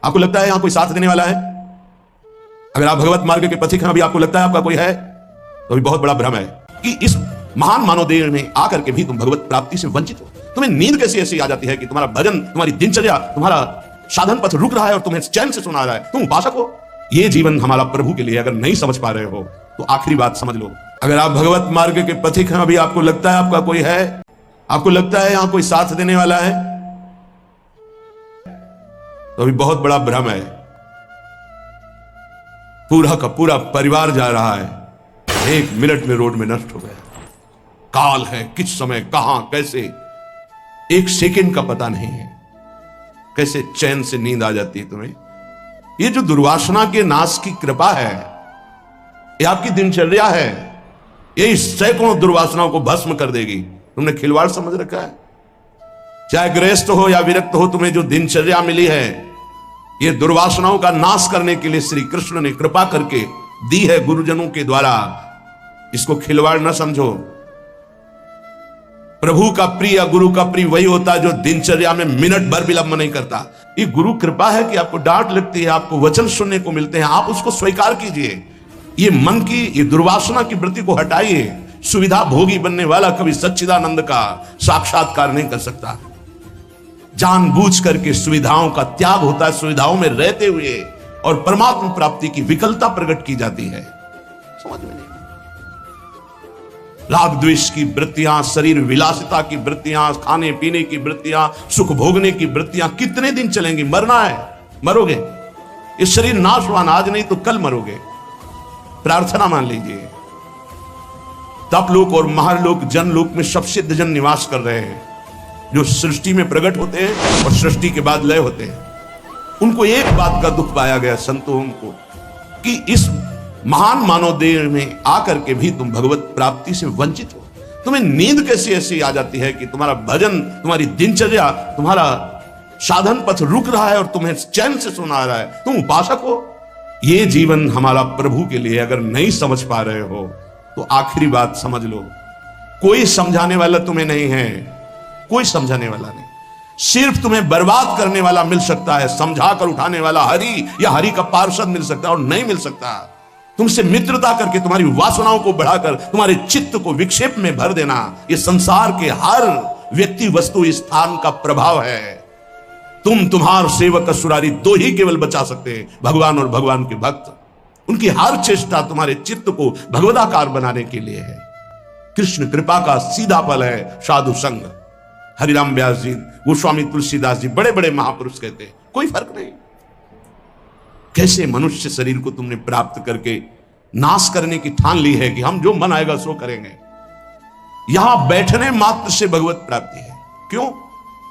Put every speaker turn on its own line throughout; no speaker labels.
आपको लगता है यहां कोई साथ देने वाला है? अगर आप भगवत मार्ग के पथिक हैं, अभी आपको लगता है आपका कोई है, तो अभी बहुत बड़ा भ्रम है कि इस महान मानव देह में आकर के भी तुम भगवत प्राप्ति से वंचित हो। तुम्हें नींद कैसी ऐसी आ जाती है कि तुम्हारा भजन, तुम्हारी दिनचर्या, तुम्हारा साधन पथ रुक रहा है और तुम्हें चैन से सुना रहा है, तुम उपासक हो। ये जीवन हमारा प्रभु के लिए अगर नहीं समझ पा रहे हो तो आखिरी बात समझ लो। अगर आप भगवत मार्ग के पथिक हैं, अभी आपको लगता है आपका कोई है, आपको लगता है यहां कोई साथ देने वाला है, तो अभी बहुत बड़ा भ्रम है। पूरा का पूरा परिवार जा रहा है, 1 मिनट में रोड में नष्ट हो गया। काल है, किस समय, कहां, कैसे, 1 सेकंड का पता नहीं है। कैसे चैन से नींद आ जाती है तुम्हें? ये जो दुर्वासना के नाश की कृपा है, ये आपकी दिनचर्या है, ये सैकड़ों दुर्वासनाओं को भस्म कर देगी। तुमने खिलवाड़ समझ रखा है। चाहे गृहस्थ हो या विरक्त हो, तुम्हें जो दिनचर्या मिली है, ये दुर्वासनाओं का नाश करने के लिए श्री कृष्ण ने कृपा करके दी है गुरुजनों के द्वारा। इसको खिलवाड़ न समझो। प्रभु का प्रिय, गुरु का प्रिय वही होता है जो दिनचर्या में मिनट भर विलंब नहीं करता। ये गुरु कृपा है कि आपको डांट लगती है, आपको वचन सुनने को मिलते हैं, आप उसको स्वीकार कीजिए। ये मन की, ये दुर्वासना की वृत्ति को हटाइए। सुविधा भोगी बनने वाला कभी सच्चिदानंद का साक्षात्कार नहीं कर सकता। जानबूझ करके सुविधाओं का त्याग होता है, सुविधाओं में रहते हुए, और परमात्मा प्राप्ति की विकलता प्रकट की जाती है। समझ में नहीं। राग द्वेष की वृत्तियां, शरीर विलासिता की वृत्तियां, खाने पीने की वृत्तियां, सुख भोगने की वृत्तियां कितने दिन चलेंगी? मरना है, मरोगे। ये शरीर नाशवान, आज नहीं तो कल मरोगे। प्रार्थना मान लीजिए। तपलोक और महालोक, जनलोक में सब सिद्ध जन निवास कर रहे हैं, जो सृष्टि में प्रकट होते हैं और सृष्टि के बाद लय होते हैं। उनको एक बात का दुख पाया गया, संतों को, कि इस महान मानव देह में आकर के भी तुम भगवत प्राप्ति से वंचित हो। तुम्हें नींद कैसी ऐसी आ जाती है कि तुम्हारा भजन, तुम्हारी दिनचर्या, तुम्हारा साधन पथ रुक रहा है और तुम्हें चैन से सुना रहा है, तुम उपासक हो। ये जीवन हमारा प्रभु के लिए अगर नहीं समझ पा रहे हो तो आखिरी बात समझ लो। कोई समझाने वाला तुम्हें नहीं है, कोई समझाने वाला नहीं। सिर्फ तुम्हें बर्बाद करने वाला मिल सकता है, समझा कर उठाने वाला हरि या हरि का पार्षद मिल सकता है, और नहीं मिल सकता। तुमसे मित्रता करके तुम्हारी वासनाओं को बढ़ाकर तुम्हारे चित्त को विक्षेप में भर देना, यह संसार के हर व्यक्ति, वस्तु, स्थान का प्रभाव है। तुम्हार सेवक असुरारी, 2 ही केवल बचा सकते हैं, भगवान और भगवान के भक्त। उनकी हर चेष्टा तुम्हारे चित्त को भगवदाकार बनाने के लिए है। कृष्ण कृपा का सीधा फल है साधु संग। हरिराम व्यास जी, गोस्वामी तुलसीदास जी, बड़े बड़े महापुरुष कहते हैं कोई फर्क नहीं। कैसे मनुष्य शरीर को तुमने प्राप्त करके नाश करने की ठान ली है कि हम जो मन आएगा सो करेंगे। यहां बैठने मात्र से भगवत प्राप्ति है। क्यों?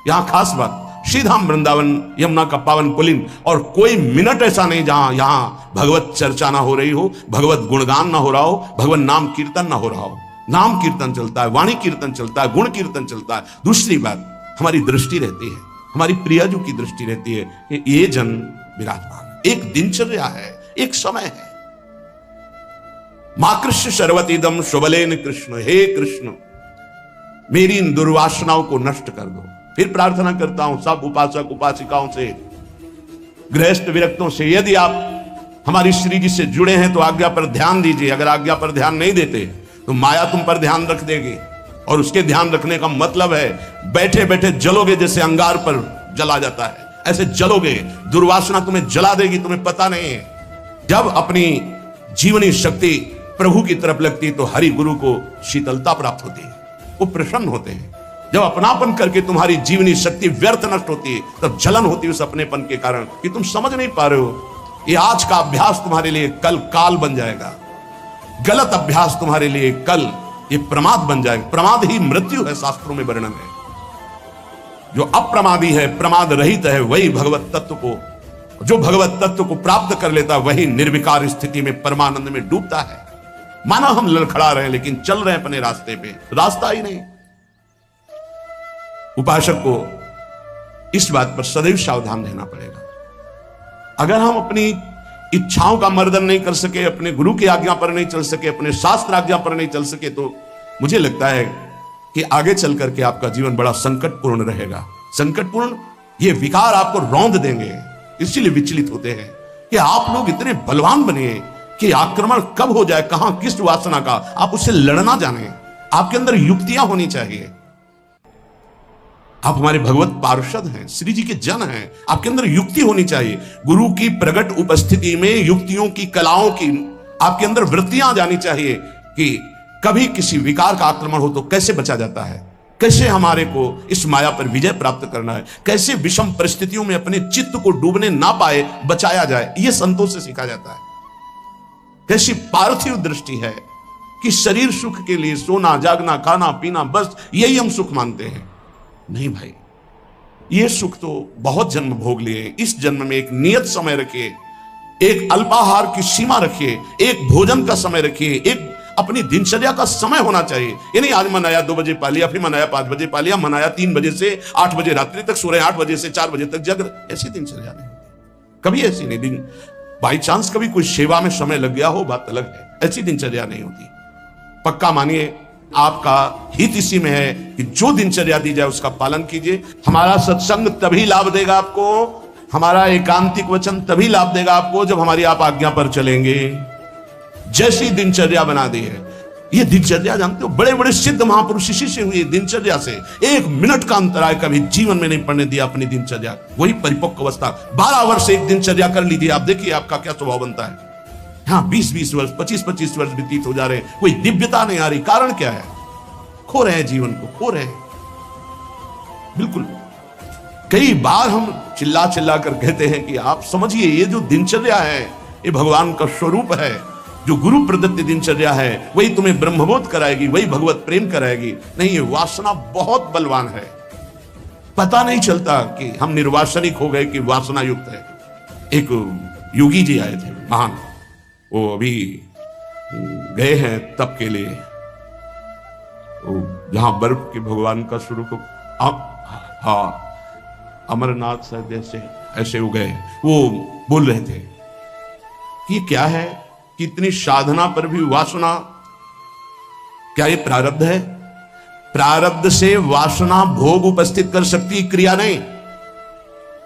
यहां खास बात, श्रीधाम वृंदावन यमुना का पावन पुलिन, और कोई मिनट ऐसा नहीं जहां यहां भगवत चर्चा ना हो रही हो, भगवत गुणगान ना हो रहा हो, भगवत नाम कीर्तन ना हो रहा हो। नाम कीर्तन चलता है, वाणी कीर्तन चलता है, गुण कीर्तन चलता है। दूसरी बात, हमारी दृष्टि रहती है, हमारी प्रियजू की दृष्टि रहती है कि ये जन विराजमान। एक दिनचर्या है, एक समय है। मां कृष्ण शर्वतीदम शुभलेन कृष्ण, हे कृष्ण मेरी इन दुर्वासनाओं को नष्ट कर दो। फिर प्रार्थना करता हूं सब उपासक उपासिकाओं से, गृहस्थ विरक्तों से, यदि आप हमारी श्री जी से जुड़े हैं तो आज्ञा पर ध्यान दीजिए। अगर आज्ञा पर ध्यान नहीं देते तो माया तुम पर ध्यान रख देगी, और उसके ध्यान रखने का मतलब है बैठे बैठे जलोगे, जैसे अंगार पर जला जाता है, ऐसे जलोगे। दुर्वासना तुम्हें जला देगी, तुम्हें पता नहीं है। जब अपनी जीवनी शक्ति प्रभु की तरफ लगती तो हरि गुरु को शीतलता प्राप्त होती है, वो प्रसन्न होते हैं। जब अपनापन करके तुम्हारी जीवनी शक्ति व्यर्थ नष्ट होती है, तब जलन होती है उस अपनेपन के कारण कि तुम समझ नहीं पा रहे हो। ये आज का अभ्यास तुम्हारे लिए कल काल बन जाएगा। गलत अभ्यास तुम्हारे लिए कल ये प्रमाद बन जाएगा। प्रमाद ही मृत्यु है, शास्त्रों में वर्णन है। जो अप्रमादी है, प्रमाद रहित है, वही भगवत तत्व को, जो भगवत तत्व को प्राप्त कर लेता, वही निर्विकार स्थिति में परमानंद में डूबता है। मानो हम लड़खड़ा रहे हैं लेकिन चल रहे हैं अपने रास्ते पे, रास्ता ही नहीं। उपासक को इस बात पर सदैव सावधान रहना पड़ेगा। अगर हम अपनी इच्छाओं का मर्दन नहीं कर सके, अपने गुरु की आज्ञा पर नहीं चल सके, अपने शास्त्र आज्ञा पर नहीं चल सके, तो मुझे लगता है कि आगे चल करके आपका जीवन बड़ा संकटपूर्ण रहेगा। संकटपूर्ण, ये विकार आपको रौंद देंगे। इसीलिए विचलित होते हैं कि आप लोग इतने बलवान बने कि आक्रमण कब हो जाए, कहां किस वासना का, आप उससे लड़ना जाने। आपके अंदर युक्तियां होनी चाहिए। आप हमारे भगवत पार्षद हैं, श्री जी के जन हैं, आपके अंदर युक्ति होनी चाहिए। गुरु की प्रकट उपस्थिति में युक्तियों की, कलाओं की आपके अंदर वृत्तियां जानी चाहिए कि कभी किसी विकार का आक्रमण हो तो कैसे बचा जाता है, कैसे हमारे को इस माया पर विजय प्राप्त करना है, कैसे विषम परिस्थितियों में अपने चित्त को डूबने ना पाए बचाया जाए, यह संतों से सीखा जाता है। कैसी पार्थिव दृष्टि है कि शरीर सुख के लिए सोना, जागना, खाना, पीना, बस यही हम सुख मानते हैं। नहीं भाई, ये सुख तो बहुत जन्म भोग लिए। इस जन्म में एक नियत समय रखिए, एक अल्पाहार की सीमा रखिए, एक भोजन का समय रखिए, एक अपनी दिनचर्या का समय होना चाहिए। ये नहीं आज मनाया 2 बजे पा लिया, फिर मनाया 5 बजे पा लिया, मनाया 3 बजे से 8 बजे रात्रि तक सो रहे, 8 बजे से 4 बजे तक जग रहे। ऐसी दिनचर्या नहीं होती, कभी ऐसी नहीं। दिन बाई चांस कभी कोई सेवा में समय लग गया हो, बात अलग है, ऐसी दिनचर्या नहीं होती। पक्का मानिए, आपका हित इसी में है कि जो दिनचर्या दी जाए उसका पालन कीजिए। हमारा सत्संग तभी लाभ देगा आपको, हमारा एकांतिक वचन तभी लाभ देगा आपको जब हमारी आप आज्ञा पर चलेंगे। जैसी दिनचर्या बना दी है, ये दिनचर्या जानते हो, बड़े बड़े सिद्ध महापुरुष इसी से हुए, दिनचर्या से। 1 मिनट का अंतराय कभी जीवन में नहीं पड़ने दिया अपनी दिनचर्या। वही परिपक्व अवस्था, 12 वर्ष एक दिनचर्या कर लीजिए, आप देखिए आपका क्या स्वभाव बनता है। हाँ, 20-20 वर्ष, 25-25 वर्ष व्यतीत हो जा रहे हैं, कोई दिव्यता नहीं आ रही। कारण क्या है? खो रहे हैं, जीवन को खो रहे हैं। बिल्कुल, कई बार हम चिल्ला चिल्ला कर कहते हैं कि आप समझिए, ये जो दिनचर्या है ये भगवान का स्वरूप है। जो गुरु प्रदत्त दिनचर्या है वही तुम्हें ब्रह्मबोध कराएगी, वही भगवत प्रेम कराएगी। नहीं, ये वासना बहुत बलवान है, पता नहीं चलता कि हम निर्वासनिक हो गए कि वासना युक्त है। एक योगी जी आए थे महान, वो अभी गए हैं तप के लिए, जहां बर्फ के भगवान का स्वरूप, हाँ अमरनाथ शायद ऐसे हो गए। वो बोल रहे थे कि क्या है कि इतनी साधना पर भी वासना, क्या ये प्रारब्ध है? प्रारब्ध से वासना भोग उपस्थित कर सकती, क्रिया नहीं।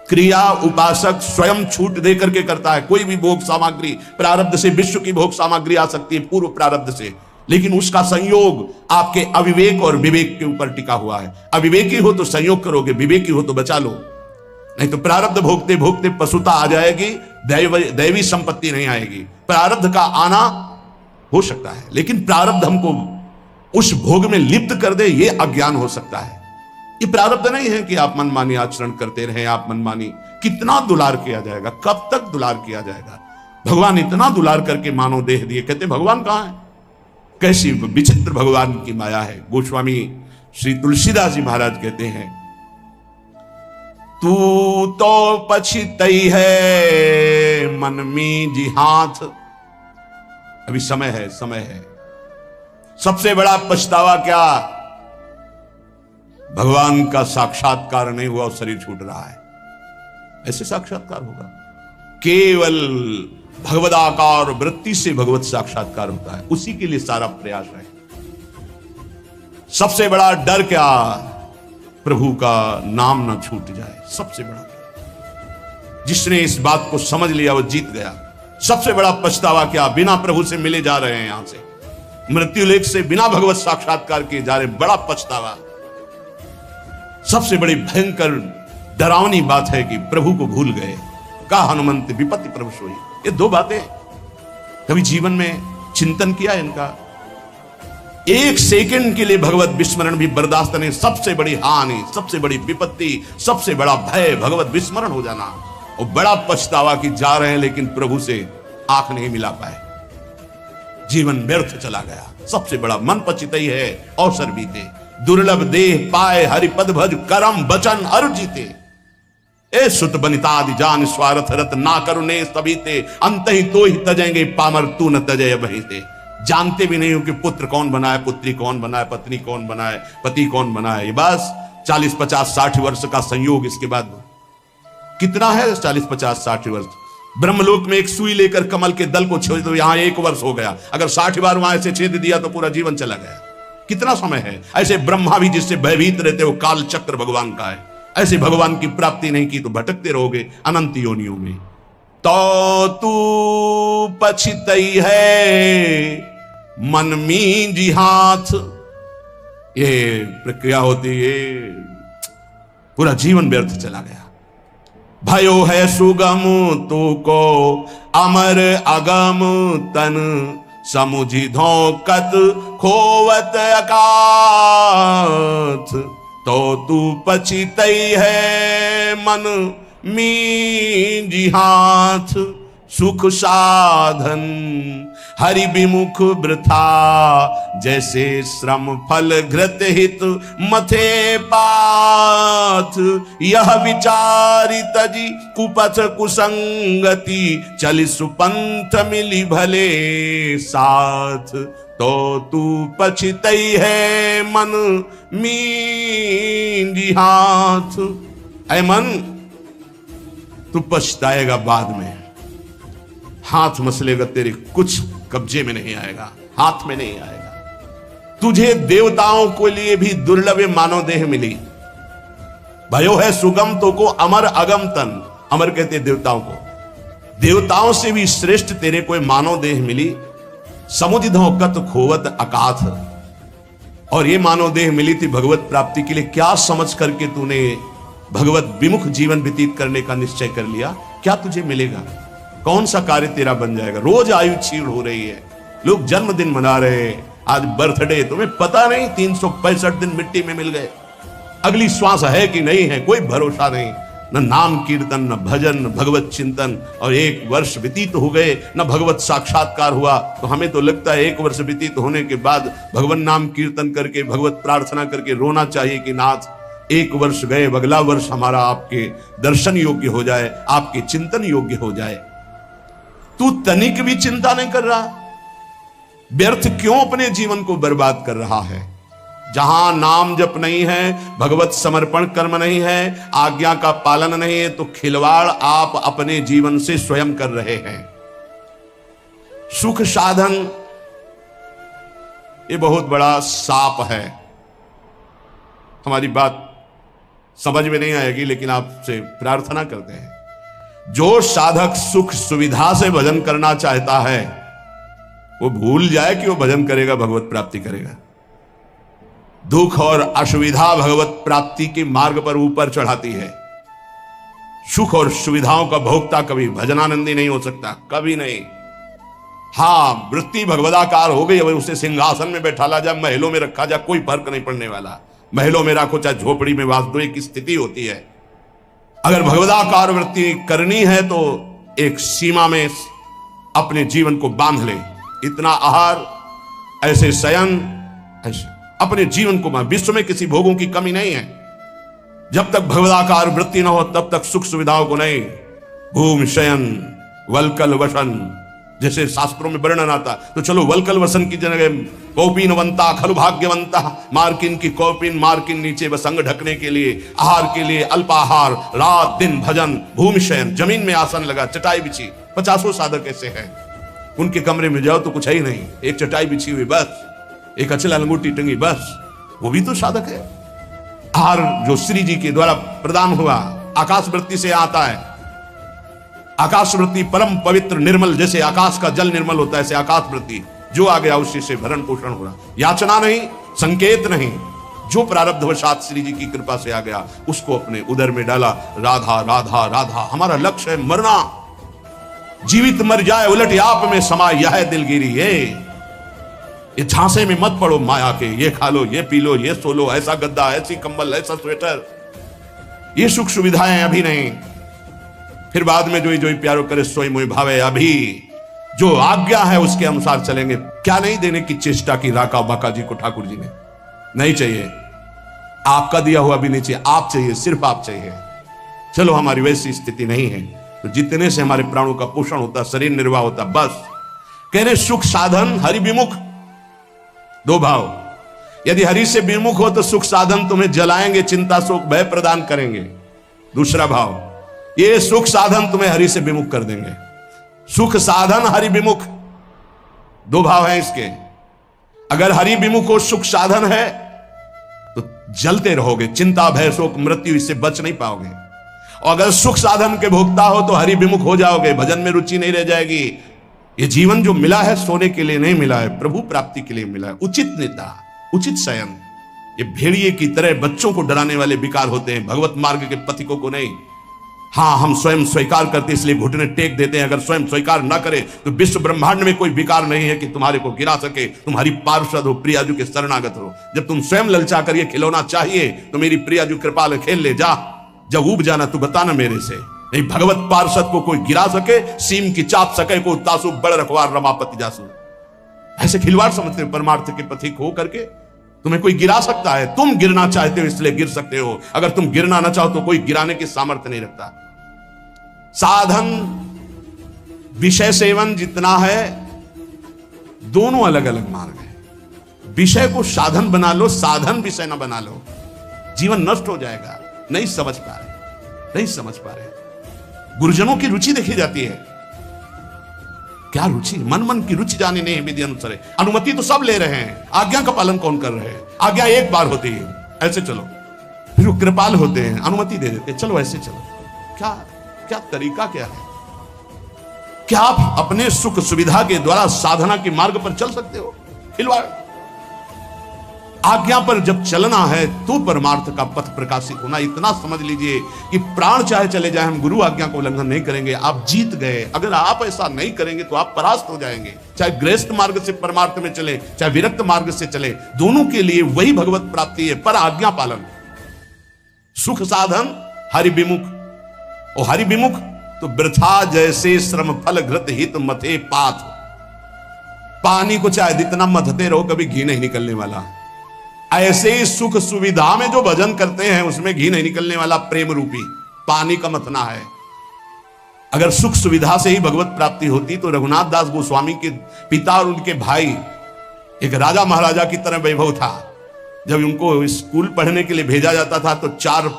क्रिया उपासक स्वयं छूट दे करके करता है। कोई भी भोग सामग्री प्रारब्ध से, विश्व की भोग सामग्री आ सकती है पूर्व प्रारब्ध से, लेकिन उसका संयोग आपके अविवेक और विवेक के ऊपर टिका हुआ है। अविवेकी हो तो संयोग करोगे, विवेकी हो तो बचा लो, नहीं तो प्रारब्ध भोगते भोगते पशुता आ जाएगी, दैवी संपत्ति नहीं आएगी। प्रारब्ध का आना हो सकता है, लेकिन प्रारब्ध हमको उस भोग में लिप्त कर दे, ये अज्ञान हो सकता है। ये प्रारब्ध नहीं है कि आप मनमानी आचरण करते रहे, आप मनमानी। कितना दुलार किया जाएगा, कब तक दुलार किया जाएगा? भगवान इतना दुलार करके मानव देह दिए, कहते भगवान कहां है? कैसी विचित्र भगवान की माया है। गोस्वामी श्री तुलसीदास जी महाराज कहते हैं, तू तो पछितई है मन में जी हाथ। अभी समय है, समय है। सबसे बड़ा पछतावा क्या? भगवान का साक्षात्कार नहीं हुआ और शरीर छूट रहा है। ऐसे साक्षात्कार होगा? केवल भगवदाकार वृत्ति से भगवत साक्षात्कार होता है, उसी के लिए सारा प्रयास है। सबसे बड़ा डर क्या? प्रभु का नाम ना छूट जाए, सबसे बड़ा डर। जिसने इस बात को समझ लिया वो जीत गया। सबसे बड़ा पछतावा क्या? बिना प्रभु से मिले जा रहे हैं, यहां से मृत्यु लेख से बिना भगवत साक्षात्कार किए जा रहे, बड़ा पछतावा। सबसे बड़ी भयंकर डरावनी बात है कि प्रभु को भूल गए। का हनुमंत विपत्ति प्रभु सोई। ये 2 बातें कभी जीवन में चिंतन किया इनका? 1 सेकंड के लिए भगवत विस्मरण भी बर्दाश्त नहीं। सबसे बड़ी हानि, सबसे बड़ी विपत्ति, सबसे बड़ा भय भगवत विस्मरण हो जाना। और बड़ा पछतावा कि जा रहे हैं लेकिन प्रभु से आंख नहीं मिला पाए, जीवन व्यर्थ चला गया। सबसे बड़ा मन पचितई है अवसर बीते, दुर्लभ देह पाए हरिपद भज करम वचन अरु जीते। ए सुत बनितादि जान स्वार्थ रत ना करुणे सभीते, अंत ही तो ही तजेंगे पामर तू न तजय बहीते। जानते भी नहीं हो कि पुत्र कौन बनाए, पुत्री कौन बनाए, पत्नी कौन बनाए, पति कौन बनाए। ये बस 40, 50, 60 वर्ष का संयोग। इसके बाद कितना है 40, 50, 60 वर्ष? ब्रह्मलोक में एक सुई लेकर कमल के दल को छेद दो, यहां 1 वर्ष हो गया। अगर 60 बार वहां से छेद दिया तो पूरा जीवन चला गया। कितना समय है? ऐसे ब्रह्मा भी जिससे भयभीत रहते हो, काल चक्र भगवान का है। ऐसे भगवान की प्राप्ति नहीं की तो भटकते रहोगे अनंत योनियों में। तो तू पछतई है मन मींजी हाथ, ये प्रक्रिया होती है, पूरा जीवन व्यर्थ चला गया। भयो है सुगम तू को अमर अगम तन, समुझी धोकत खोवत अकाथ। तो तू पछतई है मन मींजी हाथ, सुख साधन हरि विमुख वृथा, जैसे श्रम फल घृत हित मथे पाथ। यह विचारी तजी कुपथ कुसंगति, चलि सुपंथ मिली भले साथ। तो तू पछतई है मन मींजी हाथ। ऐ मन, तू पछताएगा बाद में, हाथ मसलेगा तेरे, कुछ कब्जे में नहीं आएगा, हाथ में नहीं आएगा। तुझे देवताओं के लिए भी दुर्लभ मानव देह मिली। भयो है सुगम तो को अमर अगम तन, अमर कहते देवताओं को, देवताओं से भी श्रेष्ठ तेरे कोई मानव देह मिली। समुझ धोकत खोवत अकाथ, और ये मानव देह मिली थी भगवत प्राप्ति के लिए। क्या समझ करके तूने भगवत विमुख जीवन व्यतीत करने का निश्चय कर लिया? क्या तुझे मिलेगा? कौन सा कार्य तेरा बन जाएगा? रोज आयु क्षीण हो रही है, लोग जन्मदिन मना रहे हैं, आज बर्थडे, तुम्हें पता नहीं 365 दिन मिट्टी में मिल गए। अगली श्वास है कि नहीं है कोई भरोसा नहीं। न नाम कीर्तन, न भजन, न भगवत चिंतन, और 1 वर्ष व्यतीत हो गए, न भगवत साक्षात्कार हुआ। तो हमें तो लगता है 1 वर्ष व्यतीत होने के बाद भगवान नाम कीर्तन करके, भगवत प्रार्थना करके रोना चाहिए कि नाथ 1 वर्ष गए, अगला वर्ष हमारा आपके दर्शन योग्य हो जाए, आपके चिंतन योग्य हो जाए। तू तनिक भी चिंता नहीं कर रहा, व्यर्थ क्यों अपने जीवन को बर्बाद कर रहा है? जहां नाम जप नहीं है, भगवत समर्पण कर्म नहीं है, आज्ञा का पालन नहीं है, तो खिलवाड़ आप अपने जीवन से स्वयं कर रहे हैं। सुख साधन ये बहुत बड़ा साप है। हमारी बात समझ में नहीं आएगी, लेकिन आपसे प्रार्थना करते हैं, जो साधक सुख सुविधा से भजन करना चाहता है वो भूल जाए कि वो भजन करेगा, भगवत प्राप्ति करेगा। दुख और असुविधा भगवत प्राप्ति के मार्ग पर ऊपर चढ़ाती है। सुख और सुविधाओं का भोक्ता कभी भजनानंदी नहीं हो सकता, कभी नहीं। हाँ, वृत्ति भगवदाकार हो गई, उसे सिंहासन में बैठा ला जा, महलों में रखा जा, कोई फर्क नहीं पड़ने वाला। महलों में रखो चाहे झोपड़ी में वास दो, एक स्थिति होती है। अगर भगवदाकार वृत्ति करनी है तो एक सीमा में अपने जीवन को बांध ले। इतना आहार, ऐसे शयन, ऐसे अपने जीवन को, विश्व में किसी भोगों की कमी नहीं है। जब तक भगवदाकार वृत्ति न हो तब तक सुख सुविधाओं को नहीं। भूम शयन वलकल वसन, जैसे शास्त्रों में वर्णन आता, तो चलो वलकल वसन की जगह कौपीनवंता खलु भाग्यवंता, मार्किन की कौपीन, मार्किन नीचे वसंग ढकने के लिए, आहार के लिए अल्पाहार, रात दिन भजन, भूमि शयन, जमीन में आसन लगा, चटाई बिछी। 50 साधक ऐसे हैं, उनके कमरे में जाओ तो कुछ है ही नहीं, एक चटाई बिछी हुई बस, एक अचला लंगोटी टंगी बस, वो भी तो साधक है। आहार जो श्री जी के द्वारा प्रदान हुआ आकाश वृत्ति से आता है। आकाश वृत्ति परम पवित्र निर्मल, जैसे आकाश का जल निर्मल होता है, ऐसे आकाश वृत्ति जो आ गया उसी से भरण पोषण हो रहा। याचना नहीं, संकेत नहीं, जो प्रारब्धवशात श्री जी की कृपा से आ गया उसको अपने उदर में डाला। राधा राधा राधा, हमारा लक्ष्य है मरना, जीवित मर जाए उलट आप में समाये यह दिलगिरी। ये झांसे में मत पड़ो माया के, ये खा लो, ये पी लो, ये सो लो, ऐसा गद्दा, ऐसी कंबल, ऐसा स्वेटर, ये सुख सुविधाएं अभी नहीं, फिर बाद में जो ही प्यारो करे सोई मोई भावे। अभी जो आज्ञा है उसके अनुसार चलेंगे। क्या नहीं देने की चेष्टा की राका बाका जी को ठाकुर जी ने? नहीं चाहिए, आपका दिया हुआ भी नहीं चाहिए, आप चाहिए, सिर्फ आप चाहिए। चलो हमारी वैसी स्थिति नहीं है, तो जितने से हमारे प्राणों का पोषण होता, शरीर निर्वाह होता, बस। कह रहे सुख साधन हरि विमुख, 2 भाव। यदि हरि से विमुख हो तो सुख साधन तुम्हें जलाएंगे, चिंता शोक भय प्रदान करेंगे। दूसरा भाव, ये सुख साधन तुम्हें हरि से विमुख कर देंगे। सुख साधन हरि विमुख, 2 भाव हैं इसके। अगर हरि विमुख हो सुख साधन है तो जलते रहोगे। चिंता भय शोक मृत्यु इससे बच नहीं पाओगे। और अगर सुख साधन के भोक्ता हो तो हरि विमुख हो जाओगे, भजन में रुचि नहीं रह जाएगी। ये जीवन जो मिला है सोने के लिए नहीं मिला है, प्रभु प्राप्ति के लिए मिला है। उचित निद्रा, उचित शयन। ये भेड़िए की तरह बच्चों को डराने वाले विकार होते हैं, भगवत मार्ग के पथिकों को नहीं। हाँ, हम स्वयं स्वीकार करते इसलिए घुटने टेक देते हैं। अगर स्वयं स्वीकार ना करे तो विश्व ब्रह्मांड में कोई विकार नहीं है कि तुम्हारे को गिरा सके, तुम्हारी पार्षद हो, प्रियाजू के शरणागत हो। जब तुम स्वयं ललचा कर ये खिलौना चाहिए तो मेरी प्रियाजू कृपाल खेल ले जा। जब ऊब जाना तू बताना मेरे से। नहीं भगवत पार्षद को कोई गिरा सके, सीम की चाप सके को तासु बड़ रखवार रमापति जासु। ऐसे खिलवाड़ समझते हो परमार्थ के पथिक हो करके। तुम्हें कोई गिरा सकता है, तुम गिरना चाहते हो इसलिए गिर सकते हो। अगर तुम गिरना ना चाहो तो कोई गिराने की सामर्थ्य नहीं रखता। साधन विषय सेवन जितना है, दोनों अलग अलग मार्ग है। विषय को साधन बना लो, साधन विषय ना बना लो, जीवन नष्ट हो जाएगा। नहीं समझ पा रहे, नहीं समझ पा रहे। गुरुजनों की रुचि देखी जाती है। क्या रुचि? मन मन की रुचि जानी नहीं विधि अनुसार। अनुमति तो सब ले रहे हैं, आज्ञा का पालन कौन कर रहे हैं? आज्ञा एक बार होती है, ऐसे चलो। फिर वो कृपाल होते हैं, अनुमति दे देते, चलो ऐसे चलो। क्या क्या तरीका क्या है? क्या आप अपने सुख सुविधा के द्वारा साधना के मार्ग पर चल सकते हो? खिलवाड़। आज्ञा पर जब चलना है तो परमार्थ का पथ प्रकाशित होना। इतना समझ लीजिए कि प्राण चाहे चले जाए, हम गुरु आज्ञा को उल्लंघन नहीं करेंगे। आप जीत गए। अगर आप ऐसा नहीं करेंगे तो आप परास्त हो जाएंगे। चाहे गृहस्थ मार्ग से परमार्थ में चले, चाहे विरक्त मार्ग से चले, दोनों के लिए वही भगवत प्राप्ति है, पर आज्ञा पालन। सुख साधन हरि विमुख, और हरि विमुख तो वृथा जैसे श्रम फल घृत हित मथे पाथ। पानी को चाहे जितना मथते रहो कभी घी नहीं निकलने वाला। ऐसे ही सुख सुविधा में जो भजन करते हैं उसमें घी नहीं निकलने वाला, प्रेम रूपी पानी का मथना है। अगर सुख सुविधा से ही भगवत प्राप्ति होती तो रघुनाथ दास गोस्वामी के पिता और उनके भाई एक राजा महाराजा की तरह वैभव था। जब उनको स्कूल पढ़ने के लिए भेजा जाता था तो 4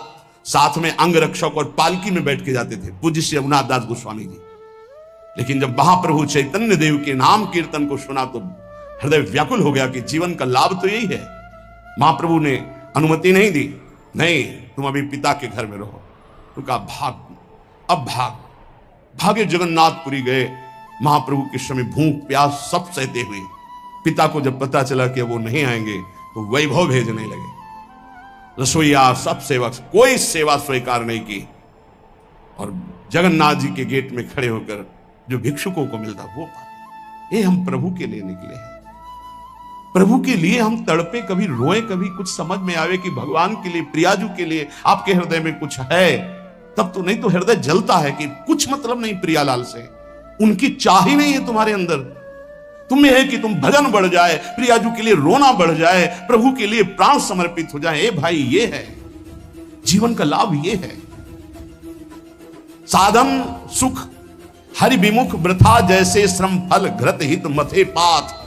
साथ में अंग रक्षक और पालकी में बैठ के जाते थे, पूज्य श्री रघुनाथ दास गोस्वामी जी। लेकिन जब महाप्रभु चैतन्य देव के नाम कीर्तन को सुना तो हृदय व्याकुल हो गया कि जीवन का लाभ तो यही है। महाप्रभु ने अनुमति नहीं दी, नहीं तुम अभी पिता के घर में रहो। तो कहा भाग, अब भाग। भागे जगन्नाथपुरी गए। महाप्रभु के समय भूख प्यास सब सहते हुए पिता को जब पता चला कि वो नहीं आएंगे तो वैभव भेजने लगे। रसोईया सब सेवक, कोई सेवा स्वीकार नहीं की। और जगन्नाथ जी के गेट में खड़े होकर जो भिक्षुकों को मिलता वो पाते। ये हम प्रभु के लिए निकले हैं, प्रभु के लिए हम तड़पे, कभी रोए, कभी कुछ समझ में आवे कि भगवान के लिए, प्रियाजू के लिए आपके हृदय में कुछ है तब तो। नहीं तो हृदय जलता है कि कुछ मतलब नहीं प्रियालाल से, उनकी चाह ही नहीं है तुम्हारे अंदर। तुम्हें है कि तुम भजन बढ़ जाए, प्रियाजू के लिए रोना बढ़ जाए, प्रभु के लिए प्राण समर्पित हो जाए। ए भाई, ये है जीवन का लाभ, ये है साधन सुख हरि विमुख वृथा जैसे श्रम फल घृत हित मथे पाथ।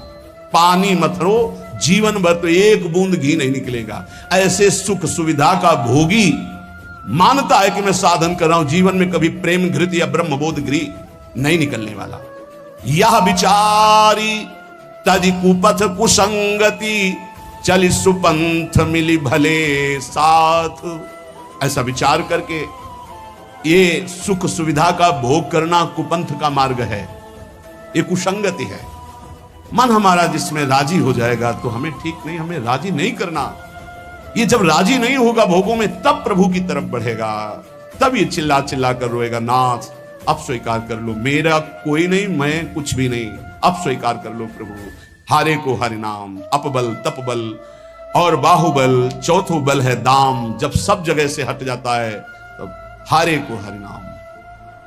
पानी मथरो जीवन भर तो एक बूंद घी नहीं निकलेगा। ऐसे सुख सुविधा का भोगी मानता है कि मैं साधन कर रहा हूं, जीवन में कभी प्रेम घृत या ब्रह्मबोध घी नहीं निकलने वाला। यह विचारी तदि कुपथ कुसंगति चली सुपंथ मिली भले साथ। ऐसा विचार करके ये सुख सुविधा का भोग करना कुपंथ का मार्ग है, ये कुसंगति है। मन हमारा जिसमें राजी हो जाएगा तो हमें ठीक नहीं, हमें राजी नहीं करना। ये जब राजी नहीं होगा भोगों में तब प्रभु की तरफ बढ़ेगा, तब ये चिल्ला चिल्ला कर रोएगा, नाथ अब स्वीकार कर लो, मेरा कोई नहीं, मैं कुछ भी नहीं, अब स्वीकार कर लो प्रभु। हारे को हरि नाम, अपबल तपबल और बाहुबल, चौथो बल है दाम। जब सब जगह से हट जाता है तब हारे को हरि नाम।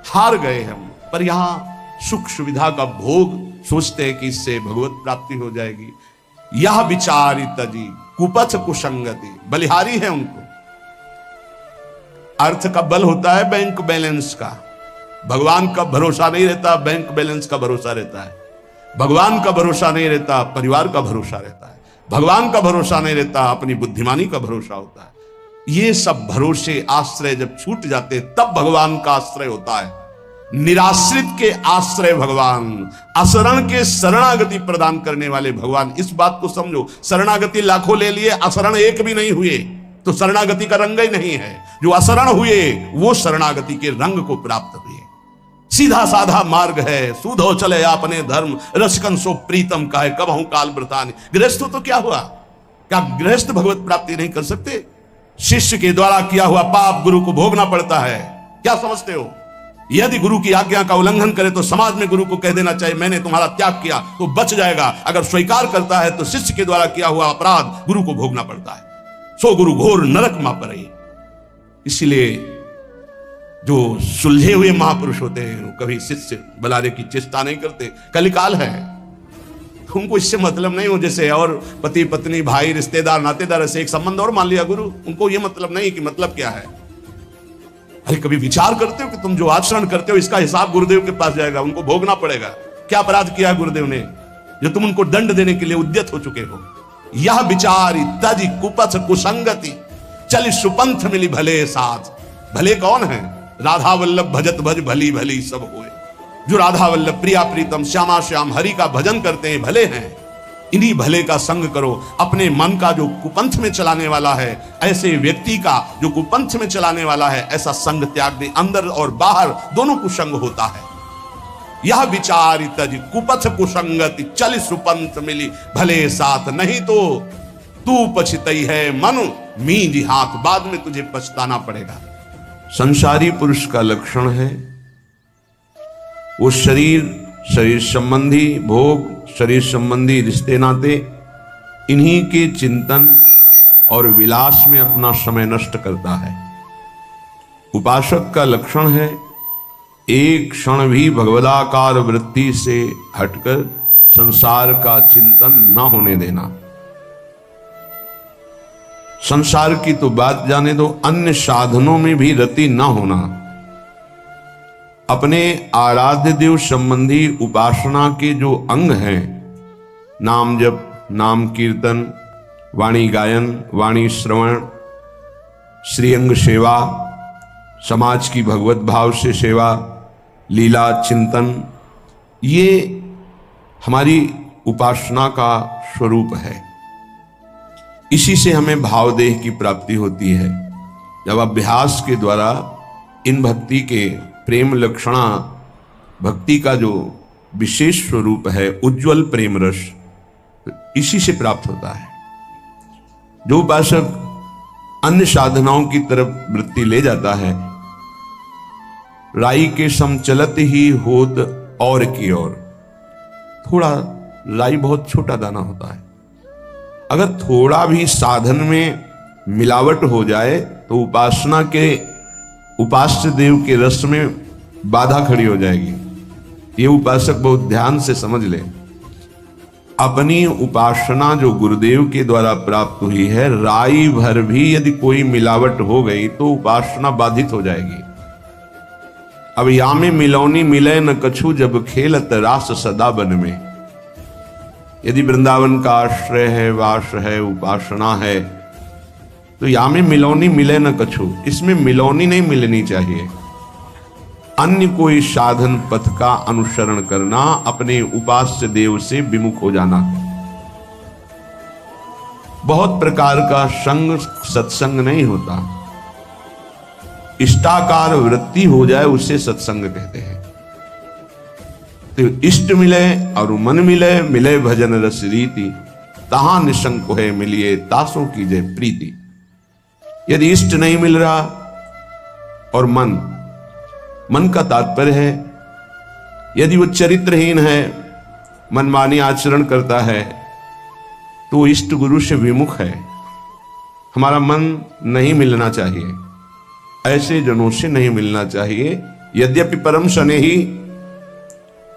हार गए हम, पर यहां सुख सुविधा का भोग सोचते हैं कि इससे भगवत प्राप्ति हो जाएगी। यह विचारी तजी कुपथ कुसंगति, बलिहारी है उनको। अर्थ का बल होता है बैंक बैलेंस का, भगवान का भरोसा नहीं रहता, बैंक बैलेंस का भरोसा रहता है। भगवान का भरोसा नहीं रहता, परिवार का भरोसा रहता है। भगवान का भरोसा नहीं रहता, अपनी बुद्धिमानी का भरोसा होता है। ये सब भरोसे आश्रय जब छूट जाते तब भगवान का आश्रय होता है। निराश्रित के आश्रय भगवान, असरण के शरणागति प्रदान करने वाले भगवान। इस बात को समझो, शरणागति लाखों ले लिए, असरण एक भी नहीं हुए। तो शरणागति का रंग ही नहीं है। जो अशरण हुए वो शरणागति के रंग को प्राप्त हुए। सीधा साधा मार्ग है, सूधो चले आपने धर्म, रसकन सो प्रीतम का है कबहू काल व्रतानि। गृहस्थों तो क्या हुआ? क्या गृहस्थ भगवत प्राप्ति नहीं कर सकते? शिष्य के द्वारा किया हुआ पाप गुरु को भोगना पड़ता है। क्या समझते हो? यदि गुरु की आज्ञा का उल्लंघन करे तो समाज में गुरु को कह देना चाहिए मैंने तुम्हारा त्याग किया, तो बच जाएगा। अगर स्वीकार करता है तो शिष्य के द्वारा किया हुआ अपराध गुरु को भोगना पड़ता है। सो गुरु घोर नरक मा पड़े। इसलिए जो सुलझे हुए महापुरुष होते हैं वो कभी शिष्य बुलाने की चेष्टा नहीं करते। कलिकाल है, उनको इससे मतलब नहीं हो। जैसे और पति पत्नी भाई रिश्तेदार नातेदार ऐसे एक संबंध और मान लिया गुरु, उनको ये मतलब नहीं कि मतलब क्या है। अरे कभी विचार करते हो कि तुम जो आचरण करते हो इसका हिसाब गुरुदेव के पास जाएगा, उनको भोगना पड़ेगा। क्या अपराध किया है गुरुदेव ने जो तुम उनको दंड देने के लिए उद्यत हो चुके हो? यह विचार तज कुपथ कुसंगति चल सुपंथ मिली भले साथ। भले कौन है? राधा वल्लभ भजत भज भली भली सब होए। जो राधा वल्लभ प्रिया प्रीतम श्यामा श्याम हरि का भजन करते हैं भले हैं। इन्हीं भले का संग करो। अपने मन का जो कुपंथ में चलाने वाला है, ऐसे व्यक्ति का जो कुपंथ में चलाने वाला है, ऐसा संग त्याग दे। अंदर और बाहर दोनों कुसंग होता है। यह विचार तज कुपथ कुसंगति चल सुपंथ मिली भले साथ, नहीं तो तू पछतई है मनु मींज हाथ, बाद में तुझे पछताना पड़ेगा। संसारी पुरुष का लक्षण है वो शरीर संबंधी भोग, शरीर संबंधी रिश्ते नाते, इन्हीं के चिंतन और विलास में अपना समय नष्ट करता है। उपासक का लक्षण है एक क्षण भी भगवदाकार वृत्ति से हटकर संसार का चिंतन न होने देना। संसार की तो बात जाने दो, अन्य साधनों में भी रति न होना। अपने आराध्य देव संबंधी उपासना के जो अंग हैं, नाम जप, नाम कीर्तन, वाणी गायन, वाणी श्रवण, श्रीअंग सेवा, समाज की भगवत भाव से सेवा, लीला चिंतन, ये हमारी उपासना का स्वरूप है। इसी से हमें भावदेह की प्राप्ति होती है। जब अभ्यास के द्वारा इन भक्ति के प्रेम लक्षणा, भक्ति का जो विशेष स्वरूप है उज्जवल प्रेम रस, इसी से प्राप्त होता है। जो उपासक अन्य साधनाओं की तरफ वृत्ति ले जाता है, राई के समचलत ही होत और की ओर। थोड़ा राई बहुत छोटा दाना होता है, अगर थोड़ा भी साधन में मिलावट हो जाए तो उपासना के उपास्य देव के रस में बाधा खड़ी हो जाएगी। ये उपासक बहुत ध्यान से समझ ले। अपनी उपासना जो गुरुदेव के द्वारा प्राप्त हुई है, राई भर भी यदि कोई मिलावट हो गई तो उपासना बाधित हो जाएगी। अब या में मिलौनी मिले न कछु, जब खेलत रास सदा बन में। यदि वृंदावन का आश्रय है, वास है, उपासना है, तो या में मिलौनी मिले न कछु, इसमें मिलौनी नहीं मिलनी चाहिए। अन्य कोई साधन पथ का अनुसरण करना, अपने उपास्य देव से विमुख हो जाना। बहुत प्रकार का संग सत्संग नहीं होता। इष्टाकार वृत्ति हो जाए उसे सत्संग कहते हैं। तो इष्ट मिले और मन मिले, मिले भजन रस रीति, तहां निशंक है मिलिए तासों की जय प्रीति। यदि इष्ट नहीं मिल रहा और मन का तात्पर्य है यदि वो चरित्रहीन है, मनमानी आचरण करता है, तो इष्ट गुरु से विमुख है। हमारा मन नहीं मिलना चाहिए, ऐसे जनों से नहीं मिलना चाहिए। यद्यपि परम सने ही,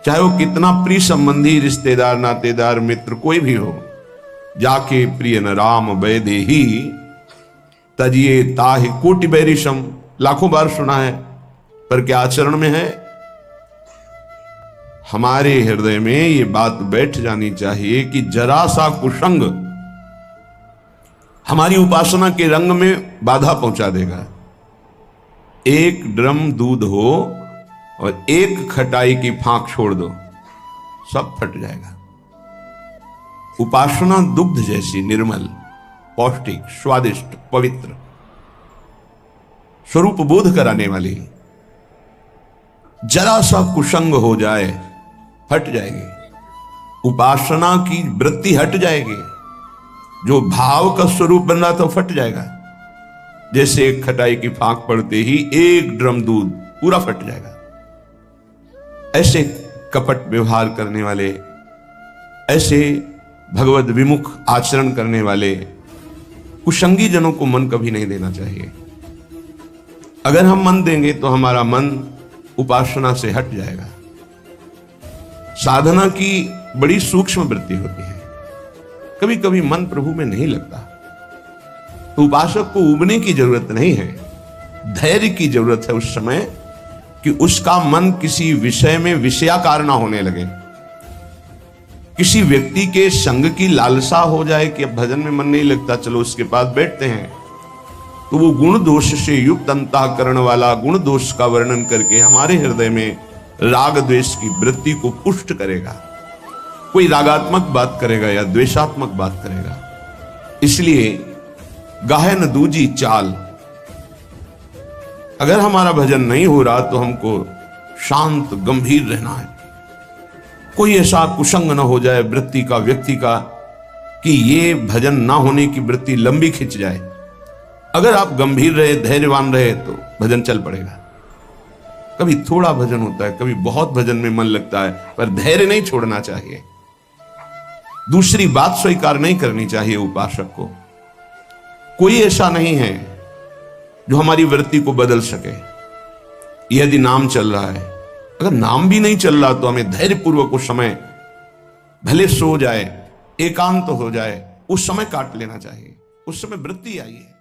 चाहे वो कितना प्रिय संबंधी, रिश्तेदार, नातेदार, मित्र कोई भी हो, जाके प्रिय न राम वैदे ही तजिए ताहि कोटि बैरिशम, लाखों बार सुना है, पर क्या आचरण में है? हमारे हृदय में ये बात बैठ जानी चाहिए कि जरा सा कुसंग हमारी उपासना के रंग में बाधा पहुंचा देगा। एक ड्रम दूध हो और एक खटाई की फांक छोड़ दो, सब फट जाएगा। उपासना दुग्ध जैसी निर्मल, पौष्टिक, स्वादिष्ट, पवित्र, स्वरूप बोध कराने वाली। जरा सा कुसंग हो जाए हट जाएगी, उपासना की वृत्ति हट जाएगी, जो भाव का स्वरूप बन रहा था फट जाएगा। जैसे एक खटाई की फांक पड़ते ही एक ड्रम दूध पूरा फट जाएगा। ऐसे कपट व्यवहार करने वाले, ऐसे भगवद विमुख आचरण करने वाले कुसंगी जनों को मन कभी नहीं देना चाहिए। अगर हम मन देंगे तो हमारा मन उपासना से हट जाएगा। साधना की बड़ी सूक्ष्म वृत्ति होती है, कभी कभी मन प्रभु में नहीं लगता, तो उपासक को उबने की जरूरत नहीं है, धैर्य की जरूरत है उस समय कि उसका मन किसी विषय में विषयाकार ना होने लगे। किसी व्यक्ति के संग की लालसा हो जाए कि अब भजन में मन नहीं लगता, चलो उसके पास बैठते हैं, तो वो गुण दोष से युक्त अंतःकरण वाला गुण दोष का वर्णन करके हमारे हृदय में राग द्वेष की वृत्ति को पुष्ट करेगा। कोई रागात्मक बात करेगा या द्वेषात्मक बात करेगा। इसलिए गाहे न दूजी चाल। अगर हमारा भजन नहीं हो रहा तो हमको शांत गंभीर रहना है। कोई ऐसा कुसंग न हो जाए वृत्ति का, व्यक्ति का, कि ये भजन ना होने की वृत्ति लंबी खिंच जाए। अगर आप गंभीर रहे, धैर्यवान रहे तो भजन चल पड़ेगा। कभी थोड़ा भजन होता है, कभी बहुत भजन में मन लगता है, पर धैर्य नहीं छोड़ना चाहिए। दूसरी बात स्वीकार नहीं करनी चाहिए उपासक को। कोई ऐसा नहीं है जो हमारी वृत्ति को बदल सके। यदि नाम चल रहा है, अगर नाम भी नहीं चल रहा तो हमें धैर्यपूर्वक उस समय, भले सो जाए, एकांत हो जाए, उस समय काट लेना चाहिए। उस समय वृत्ति आई है।